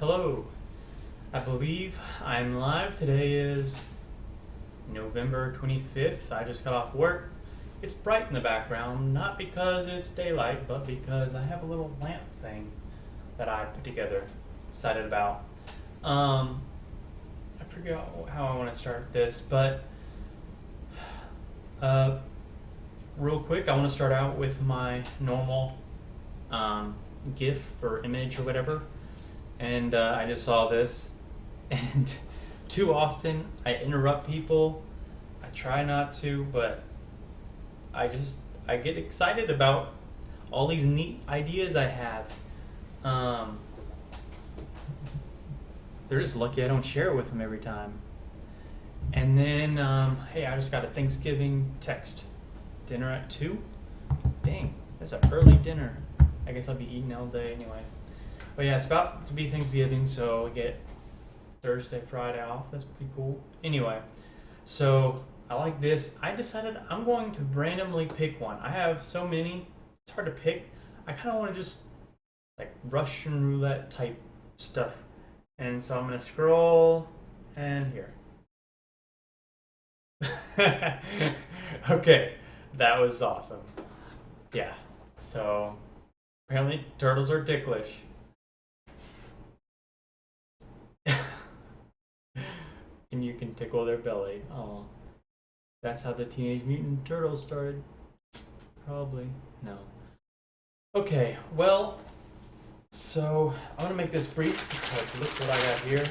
Hello. I believe I'm live. Today is November 25th. I just got off work. It's bright in the background, not because it's daylight, but because I have a little lamp thing that I put together. Excited about. I forget how I want to start this, but uh, real quick, I want to start out with my normal GIF or image or whatever. And I just saw this, and too often I interrupt people. I try not to, but I get excited about all these neat ideas I have. They're just lucky I don't share it with them every time. And then, hey, I just got a Thanksgiving text. Dinner at 2? Dang, that's an early dinner. I guess I'll be eating all day anyway. But yeah, it's about to be Thanksgiving, so we get Thursday, Friday off. That's pretty cool. Anyway, so I like this. I decided I'm going to randomly pick one. I have so many, it's hard to pick. I kind of want to just like Russian roulette type stuff. And so I'm going to scroll and here. Okay, that was awesome. Yeah, so apparently turtles are ticklish. And you can tickle their belly. Oh, that's how the Teenage Mutant Turtles started. Probably. No. Okay, well, so I'm gonna make this brief because look what I got here.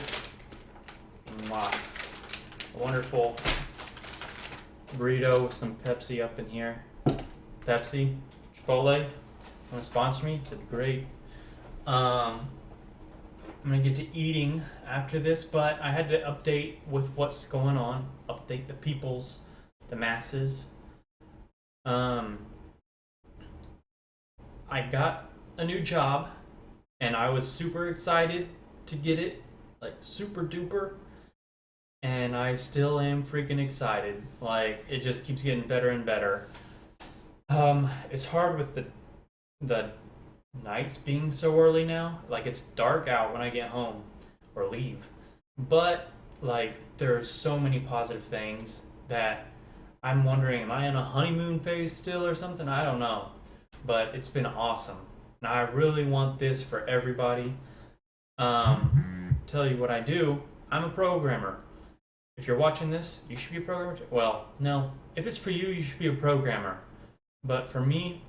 Mwah. A wonderful burrito with some Pepsi up in here. Pepsi, Chipotle, wanna sponsor me? That'd be great. I'm gonna get to eating after this, but I had to update with what's going on. Update the peoples, the masses. I got a new job, and I was super excited to get it, like super duper. And I still am freaking excited. Like it just keeps getting better and better. It's hard with the nights being so early now. Like it's dark out when I get home or leave, but like there's so many positive things that I'm wondering, am I in a honeymoon phase still or something? I don't know, but it's been awesome. Now I really want this for everybody. Tell you what I do. I'm a programmer. If you're watching this, you should be a programmer too. Well, no, if it's for you, you should be a programmer, but for me,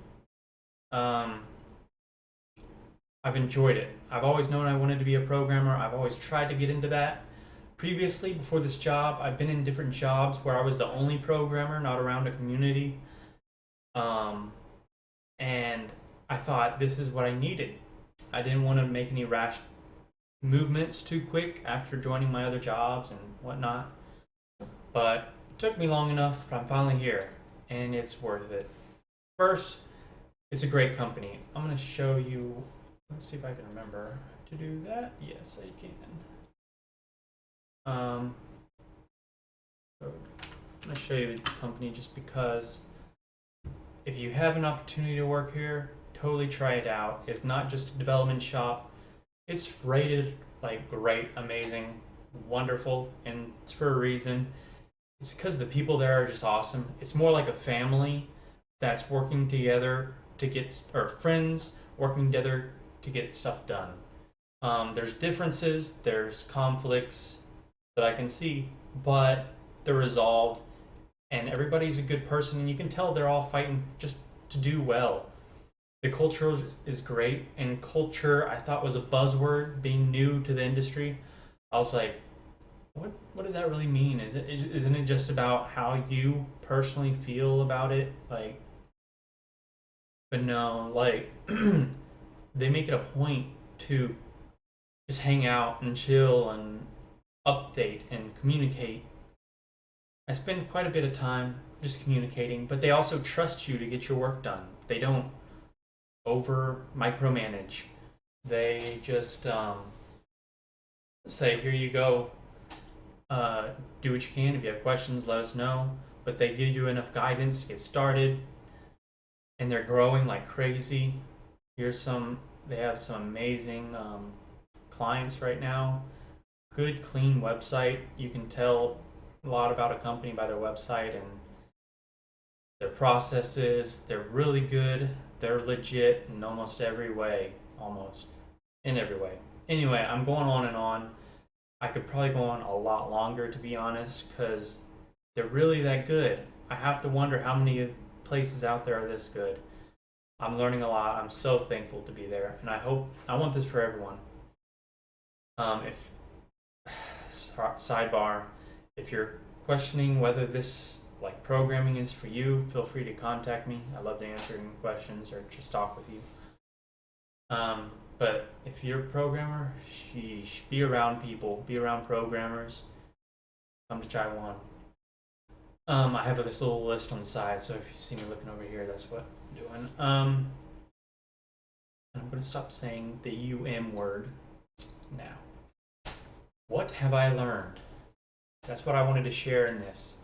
I've enjoyed it. I've always known I wanted to be a programmer. I've always tried to get into that. Previously, before this job, I've been in different jobs where I was the only programmer, not around a community. And I thought this is what I needed. I didn't want to make any rash movements too quick after joining my other jobs and whatnot. But it took me long enough, but I'm finally here, and it's worth it. First, it's a great company. I'm going to show you. Let's see if I can remember to do that. Yes, I can. So I'm going to show you the company just because if you have an opportunity to work here, totally try it out. It's not just a development shop. It's rated like great, amazing, wonderful, and it's for a reason. It's because the people there are just awesome. It's more like a family that's working together to get, or friends working together to get stuff done. There's differences, there's conflicts that I can see, but they're resolved, and everybody's a good person, and you can tell they're all fighting just to do well. The culture is great, and culture I thought was a buzzword being new to the industry. I was like, what does that really mean? Isn't it just about how you personally feel about it? Like, but no, like they make it a point to just hang out and chill and update and communicate. I spend quite a bit of time just communicating, but they also trust you to get your work done. They don't over micromanage. They just say, here you go. Do what you can. If you have questions, let us know. But they give you enough guidance to get started. And they're growing like crazy. They have some amazing clients right now. Good, clean website. You can tell a lot about a company by their website and their processes. They're really good. They're legit in almost every way. Almost. In every way. Anyway, I'm going on and on. I could probably go on a lot longer, to be honest, because they're really that good. I have to wonder how many places out there are this good. I'm learning a lot. I'm so thankful to be there, and I want this for everyone. If sidebar, if you're questioning whether this like programming is for you, feel free to contact me. I love to answer any questions or just talk with you. But if you're a programmer, sheesh, be around people, be around programmers. Come to Taiwan. I have this little list on the side, so if you see me looking over here, that's what I'm doing. I'm gonna stop saying the word now. What have I learned? That's what I wanted to share in this.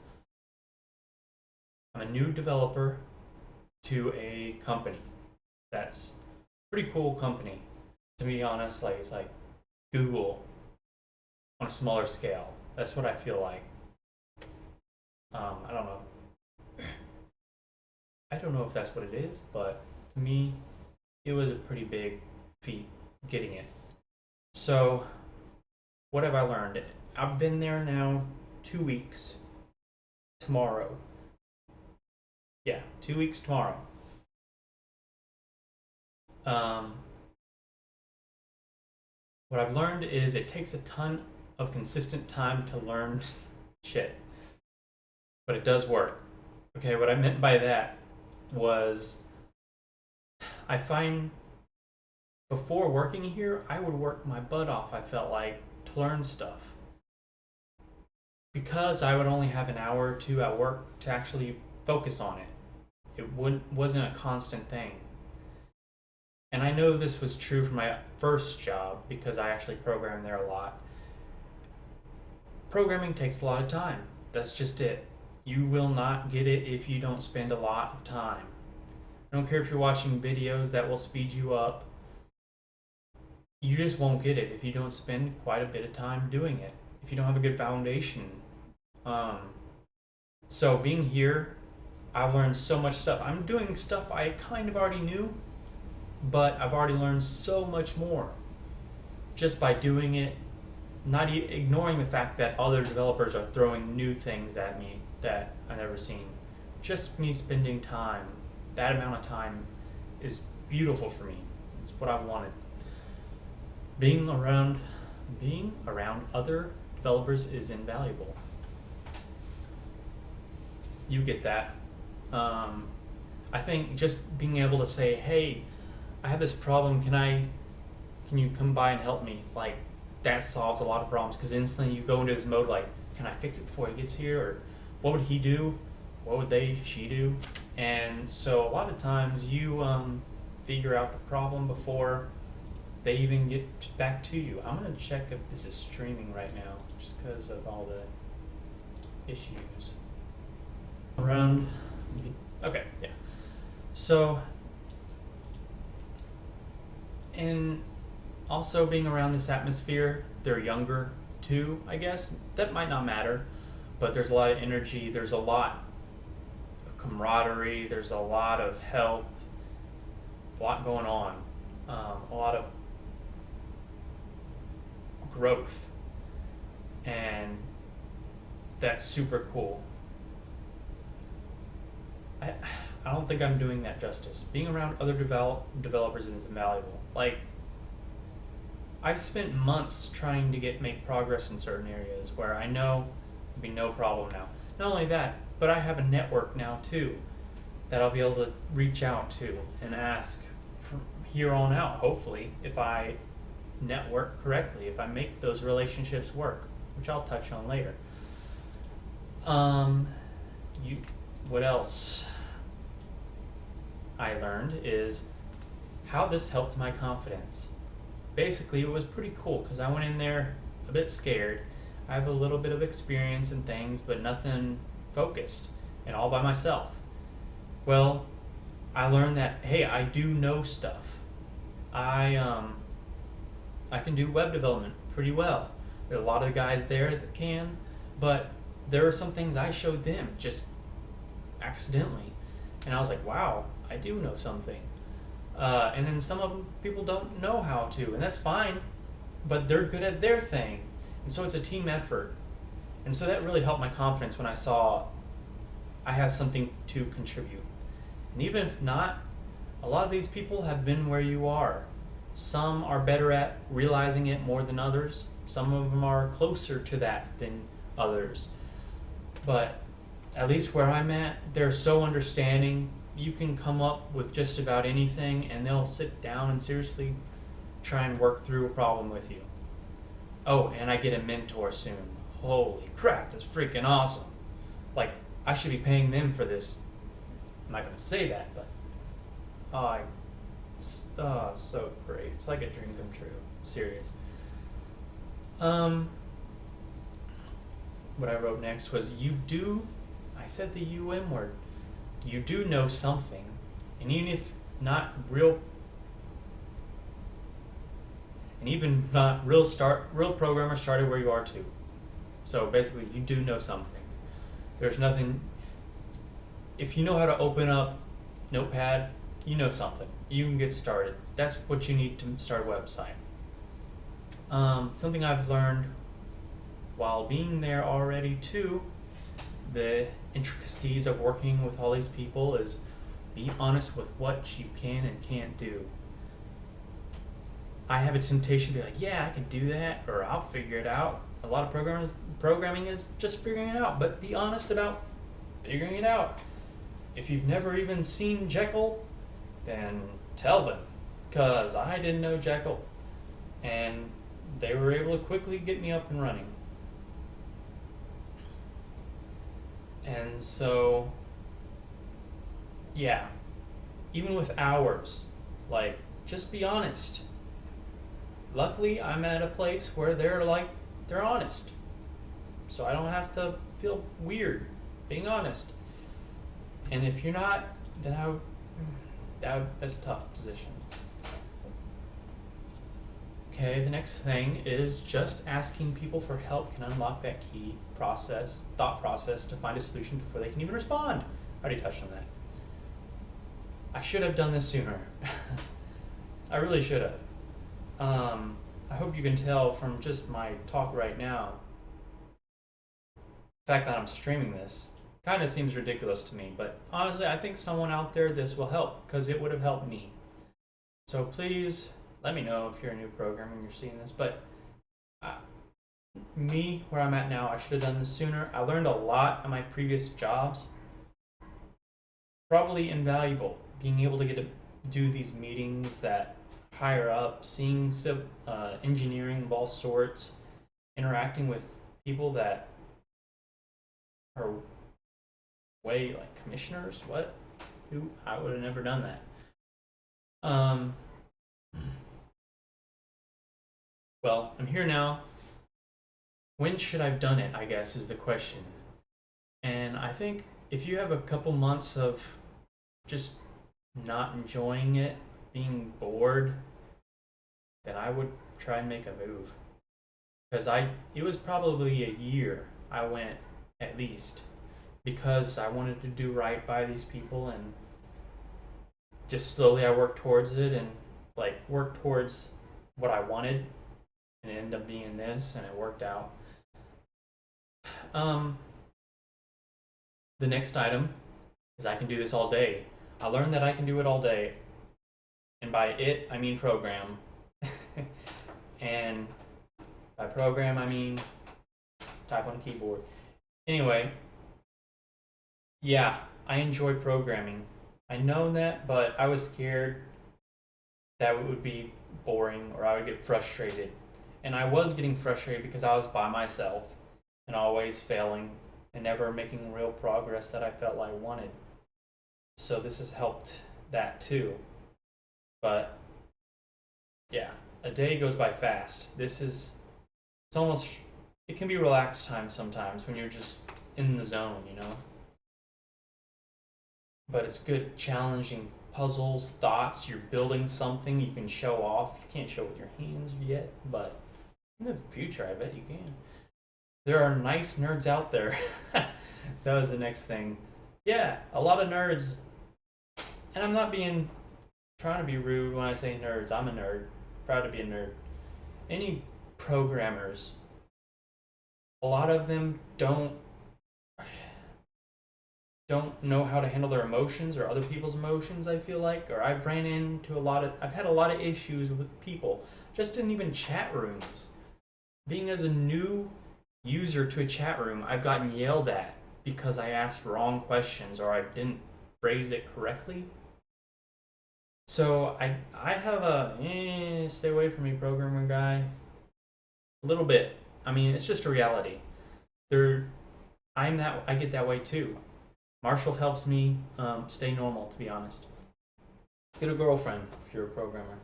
I'm a new developer to a company that's a pretty cool company. To be honest, like it's like Google on a smaller scale. That's what I feel like. I don't know. I don't know if that's what it is, but to me, it was a pretty big feat getting it. So, what have I learned? I've been there now 2 weeks. Tomorrow. Yeah, 2 weeks tomorrow. What I've learned is it takes a ton of consistent time to learn shit. But it does work. Okay, what I meant by that was I find before working here, I would work my butt off, I felt like, to learn stuff. Because I would only have an hour or two at work to actually focus on it. It wasn't a constant thing. And I know this was true for my first job because I actually programmed there a lot. Programming takes a lot of time. That's just it. You will not get it if you don't spend a lot of time. I don't care if you're watching videos that will speed you up. You just won't get it if you don't spend quite a bit of time doing it. If you don't have a good foundation. So being here, I've learned so much stuff. I'm doing stuff I kind of already knew, but I've already learned so much more just by doing it, not ignoring the fact that other developers are throwing new things at me that I've never seen. Just me spending time, that amount of time is beautiful for me. It's what I wanted. Being around other developers is invaluable. You get that. I think just being able to say, hey, I have this problem, can you come by and help me? Like, that solves a lot of problems, because instantly you go into this mode like, can I fix it before he gets here? Or what would he do? What would she do? And so a lot of times you figure out the problem before they even get back to you. I'm going to check if this is streaming right now, just because of all the issues. Okay, yeah. So, and also being around this atmosphere, they're younger too, I guess. That might not matter, but there's a lot of energy, there's a lot of camaraderie, there's a lot of help, a lot going on, a lot of growth, and that's super cool. I don't think I'm doing that justice. Being around other developers is invaluable. Like, I've spent months trying to make progress in certain areas where I know there'll be no problem now. Not only that, but I have a network now too that I'll be able to reach out to and ask from here on out, hopefully, if I network correctly, if I make those relationships work, which I'll touch on later. What else I learned is how this helped my confidence. Basically, it was pretty cool because I went in there a bit scared. I have a little bit of experience in things, but nothing focused and all by myself. Well, I learned that, hey, I do know stuff. I can do web development pretty well. There are a lot of guys there that can, but there are some things I showed them just accidentally. And I was like, wow, I do know something. And then some of them, people don't know how to, and that's fine, but they're good at their thing. And so it's a team effort. And so that really helped my confidence when I saw I have something to contribute. And even if not, a lot of these people have been where you are. Some are better at realizing it more than others. Some of them are closer to that than others. But at least where I'm at, they're so understanding. You can come up with just about anything and they'll sit down and seriously try and work through a problem with you. Oh, and I get a mentor soon. Holy crap, that's freaking awesome. Like, I should be paying them for this. I'm not going to say that, but it's so great. It's like a dream come true. Serious. What I wrote next was I said the UM word. You do know something, and even not real programmers started where you are too. So basically, you do know something. There's nothing. If you know how to open up Notepad, you know something. You can get started. That's what you need to start a website. Something I've learned while being there already too, the intricacies of working with all these people is be honest with what you can and can't do. I have a temptation to be like, yeah, I can do that, or I'll figure it out. A lot of programming is just figuring it out, but be honest about figuring it out. If you've never even seen Jekyll, then tell them, because I didn't know Jekyll, and they were able to quickly get me up and running. And so, yeah, even with hours, like, just be honest. Luckily, I'm at a place where they're honest. So I don't have to feel weird being honest. And if you're not, then that's a tough position. Okay, the next thing is just asking people for help can unlock that key thought process to find a solution before they can even respond. I already touched on that. I should have done this sooner. I really should have. I hope you can tell from just my talk right now, the fact that I'm streaming this kind of seems ridiculous to me, but honestly, I think someone out there, this will help, because it would have helped me. So please let me know if you're a new programmer and you're seeing this, but me, where I'm at now, I should have done this sooner. I learned a lot at my previous jobs. Probably invaluable, being able to get to do these meetings that higher up, seeing engineering of all sorts, interacting with people that are way like commissioners. I would have never done that. Well, I'm here now. When should I have done it, I guess, is the question. And I think if you have a couple months of just not enjoying it, being bored, then I would try and make a move. Because it was probably a year I went, at least, because I wanted to do right by these people, and just slowly I worked towards it and worked towards what I wanted, and it ended up being this, and it worked out. The next item is I can do this all day. I learned that I can do it all day, and by it I mean program. And by program I mean type on a keyboard. Anyway, yeah, I enjoy programming. I know that, but I was scared that it would be boring or I would get frustrated. And I was getting frustrated because I was by myself and always failing and never making real progress that I felt I wanted. So this has helped that too. But yeah, a day goes by fast. It can be relaxed time sometimes when you're just in the zone, But it's good, challenging puzzles, thoughts. You're building something you can show off. You can't show it with your hands yet, but in the future, I bet you can. There are nice nerds out there. That was the next thing. Yeah, a lot of nerds. And I'm not being trying to be rude when I say nerds. I'm a nerd. Proud to be a nerd. Any programmers, a lot of them don't know how to handle their emotions or other people's emotions, I feel like. Or I've had a lot of issues with people, just in even chat rooms. Being as a new user to a chat room, I've gotten yelled at because I asked wrong questions or I didn't phrase it correctly. So I have a stay away from me, programmer guy. A little bit. I mean, it's just a reality. I get that way too. Marshall helps me stay normal, to be honest. Get a girlfriend if you're a programmer.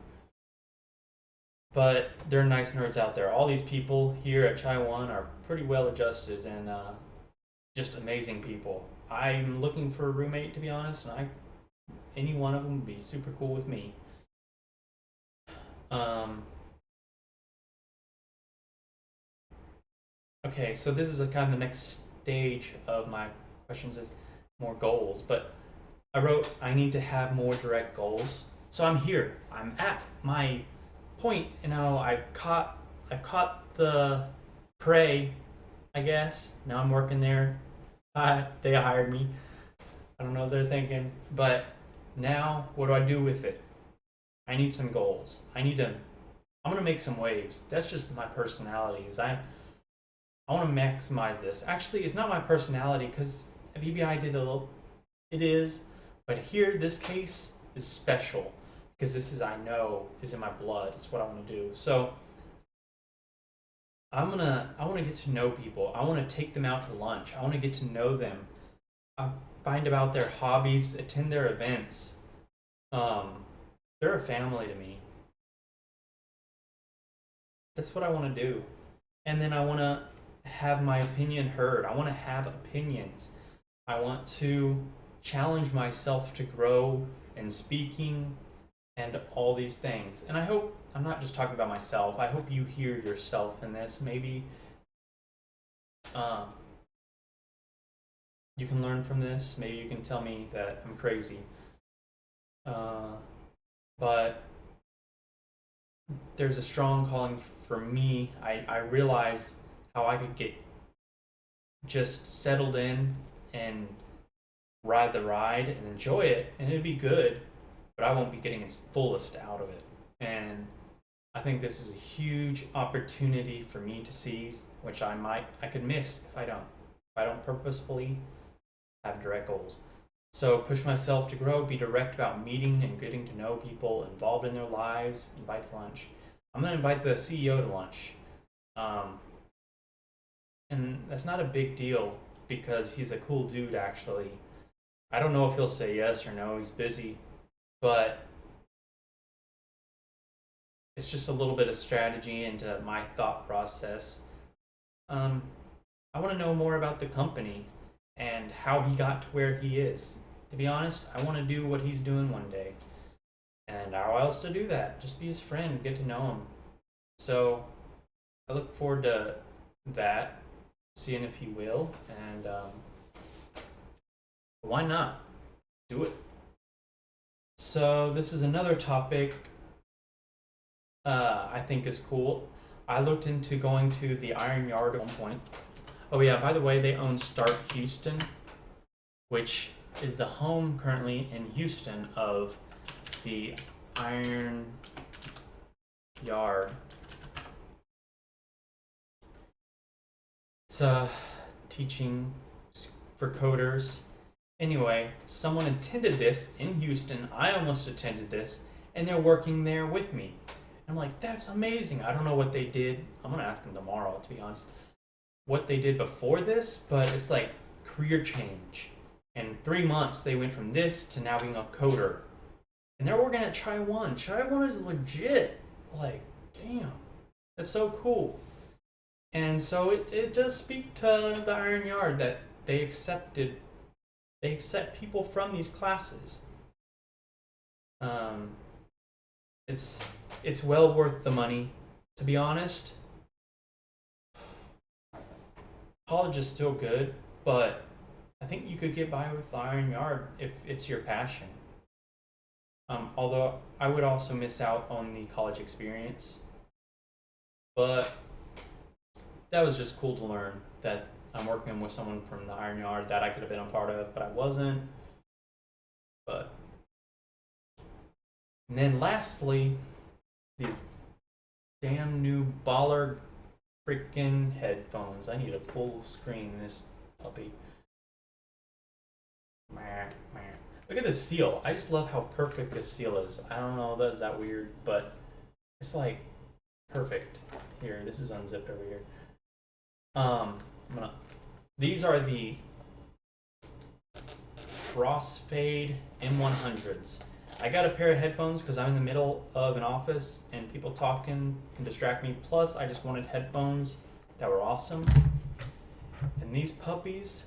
But there are nice nerds out there. All these people here at Chai One are pretty well adjusted and just amazing people. I'm looking for a roommate, to be honest, and any one of them would be super cool with me. Okay, so this is a kind of the next stage of my questions is more goals, but I wrote I need to have more direct goals. So I'm here. I'm at my point. I've caught the prey, I guess. Now I'm working there. They hired me. I don't know what they're thinking, but now what do I do with it? I need some goals. I'm gonna make some waves. That's just my personality. I want to maximize this. Actually, it's not my personality because BBI did a little. It is, but here this case is special because this is I know is in my blood. It's what I want to do. So I want to get to know people. I want to take them out to lunch. I want to get to know them. Find about their hobbies. Attend their events. They're a family to me. That's what I want to do, and then I want to have my opinion heard. I want to have opinions. I want to challenge myself to grow in speaking and all these things. And I hope I'm not just talking about myself. I hope you hear yourself in this. Maybe you can learn from this. Maybe you can tell me that I'm crazy. But there's a strong calling for me. I realize how I could get just settled in and ride the ride and enjoy it, and it'd be good, but I won't be getting its fullest out of it. And I think this is a huge opportunity for me to seize, which I could miss if I don't purposefully have direct goals. So push myself to grow, be direct about meeting and getting to know people involved in their lives, invite to lunch. I'm gonna invite the CEO to lunch. And that's not a big deal because he's a cool dude, actually. I don't know if he'll say yes or no, he's busy, but it's just a little bit of strategy into my thought process. I want to know more about the company and how he got to where he is. To be honest, I want to do what he's doing one day. And how else to do that? Just be his friend, get to know him. So I look forward to that, seeing if he will, and why not? Do it. So this is another topic I think is cool. I looked into going to the Iron Yard at one point. Oh yeah, by the way, they own Stark Houston, which is the home currently in Houston of the Iron Yard. It's teaching for coders. Anyway, someone attended this in Houston. I almost attended this, and they're working there with me. I'm like, that's amazing. I don't know what they did. I'm going to ask them tomorrow, to be honest, what they did before this, but it's like career change. In 3 months, they went from this to now being a coder. And they're working at Chai One. Chai One is legit. Like, damn. That's so cool. And so it does speak to the Iron Yard that they accept people from these classes. Um, it's it's well worth the money. To be honest, college is still good, but I think you could get by with the Iron Yard if it's your passion. Although I would also miss out on the college experience, but that was just cool to learn that I'm working with someone from the Iron Yard that I could have been a part of, but I wasn't. But and then lastly, these damn new baller freaking headphones. I need a full screen this puppy. Meh, meh. Look at the seal. I just love how perfect this seal is. I don't know, is that weird, but it's like perfect. Here, this is unzipped over here. I'm gonna. These are the Crossfade M100s. I got a pair of headphones because I'm in the middle of an office and people talking can distract me. Plus, I just wanted headphones that were awesome. And these puppies,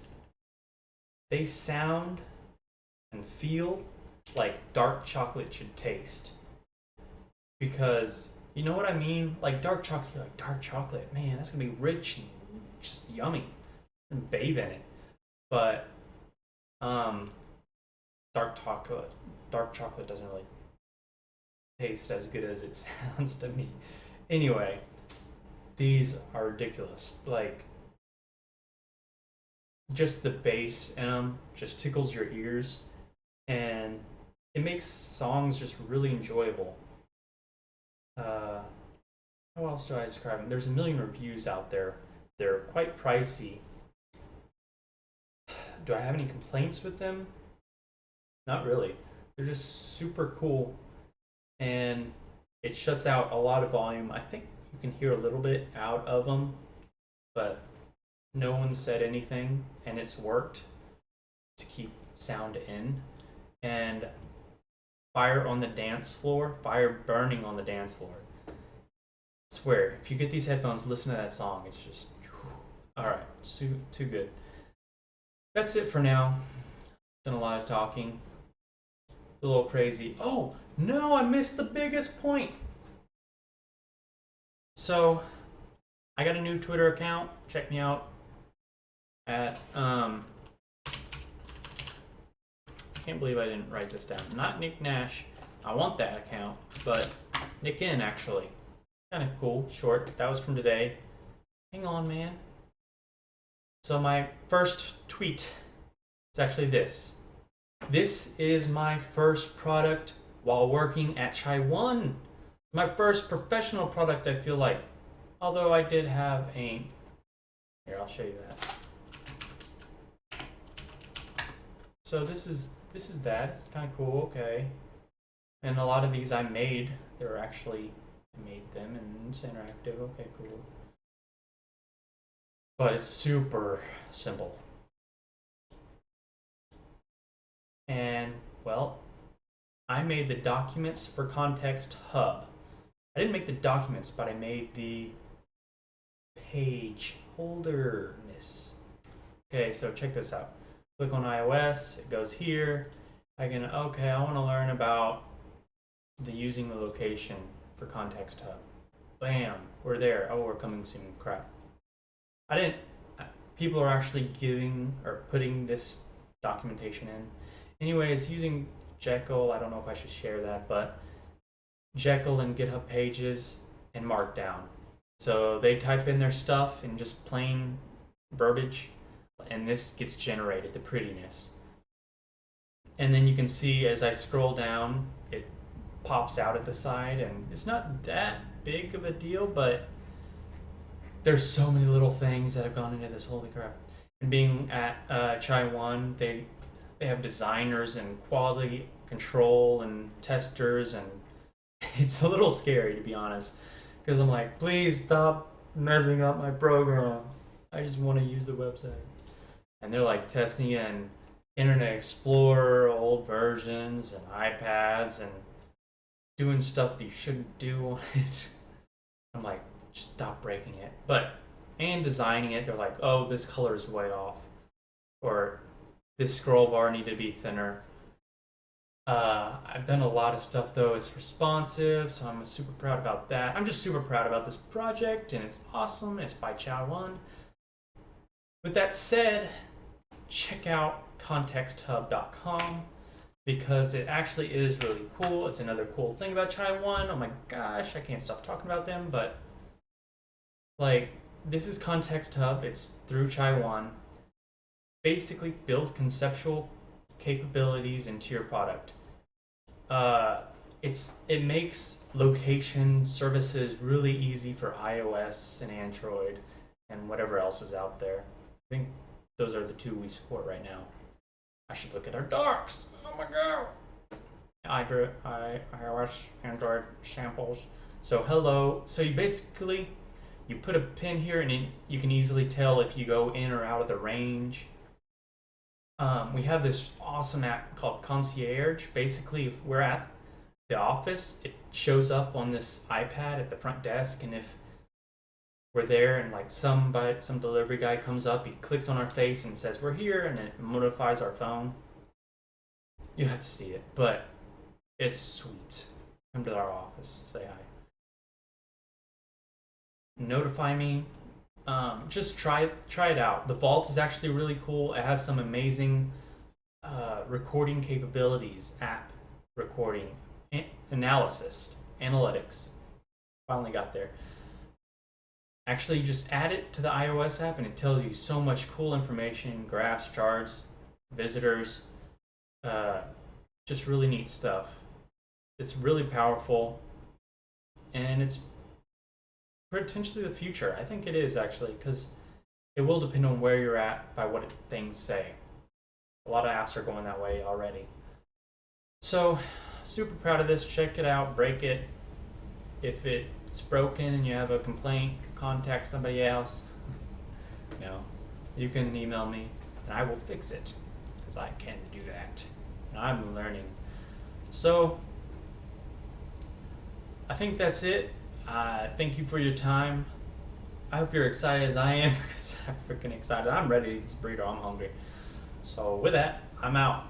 they sound and feel like dark chocolate should taste. Because you know what I mean? Like dark chocolate, man, that's gonna be rich and just yummy. And bathe in it. But dark chocolate doesn't really taste as good as it sounds to me. Anyway, these are ridiculous. Like, just the bass in them just tickles your ears, and it makes songs just really enjoyable. How else do I describe them? There's a million reviews out there. They're quite pricey. Do I have any complaints with them? Not really. They're just super cool, and it shuts out a lot of volume. I think you can hear a little bit out of them, but no one said anything, and it's worked to keep sound in. And fire burning on the dance floor. I swear, if you get these headphones, listen to that song. It's just, all right, too good. That's it for now. Done a lot of talking. A little crazy. Oh no, I missed the biggest point. So, I got a new Twitter account. Check me out at I can't believe I didn't write this down. Not Nick Nash. I want that account, but Nick N actually. Kind of cool, short. That was from today. Hang on, man. So my first tweet is actually this. This is my first product while working at Chai One. My first professional product, I feel like. Although I did have a... Here, I'll show you that. So this is that. It's kind of cool, okay. And a lot of these I made. They're actually... I made them and it's interactive. Okay, cool. But it's super simple. And, well, I made the documents for Context Hub. I didn't make the documents, but I made the page holderness. Okay, so check this out. Click on iOS, it goes here. I want to learn about using the location for Context Hub. Bam, we're there. Oh, we're coming soon. Crap. People are actually putting this documentation in. Anyways, using Jekyll, I don't know if I should share that, but Jekyll and GitHub Pages and Markdown. So they type in their stuff in just plain verbiage, and this gets generated, the prettiness. And then you can see as I scroll down, it pops out at the side, and it's not that big of a deal, but there's so many little things that have gone into this, holy crap. And being at Chai One, they have designers and quality control and testers, and it's a little scary, to be honest, because I'm like, please stop messing up my program. I just want to use the website. And they're like testing in Internet Explorer, old versions, and iPads, and doing stuff that you shouldn't do on it. I'm like, just stop breaking it. And designing it, they're like, oh, this color is way off. Or this scroll bar needed to be thinner. I've done a lot of stuff though. It's responsive, so I'm super proud about that. I'm just super proud about this project, and it's awesome. It's by Chow1. With that said, check out contexthub.com because it actually is really cool. It's another cool thing about Chai1. Oh my gosh, I can't stop talking about them, but like this is Context Hub. It's through Chai1. Basically build conceptual capabilities into your product. It makes location services really easy for iOS and Android and whatever else is out there. I think those are the two we support right now. I should look at our docs. Oh my god. iOS, Android samples. So hello. So you put a pin here, and you can easily tell if you go in or out of the range. We have this awesome app called Concierge. Basically, if we're at the office, it shows up on this iPad at the front desk, and if we're there and like some delivery guy comes up, he clicks on our face and says we're here, and it notifies our phone. You have to see it, but it's sweet. Come to our office, say hi, notify me. Just try it out. The Vault is actually really cool. It has some amazing recording capabilities, app recording, analysis, analytics. Finally got there. Actually, you just add it to the iOS app and it tells you so much cool information, graphs, charts, visitors, just really neat stuff. It's really powerful, and it's potentially the future. I think it is actually, because it will depend on where you're at by what things say. A lot of apps are going that way already. So, super proud of this. Check it out, break it. If it's broken and you have a complaint, contact somebody else. You can email me and I will fix it, because I can do that. And I'm learning. So, I think that's it. Thank you for your time. I hope you're excited as I am, because I'm freaking excited. I'm ready to eat this burrito. I'm hungry. So with that, I'm out.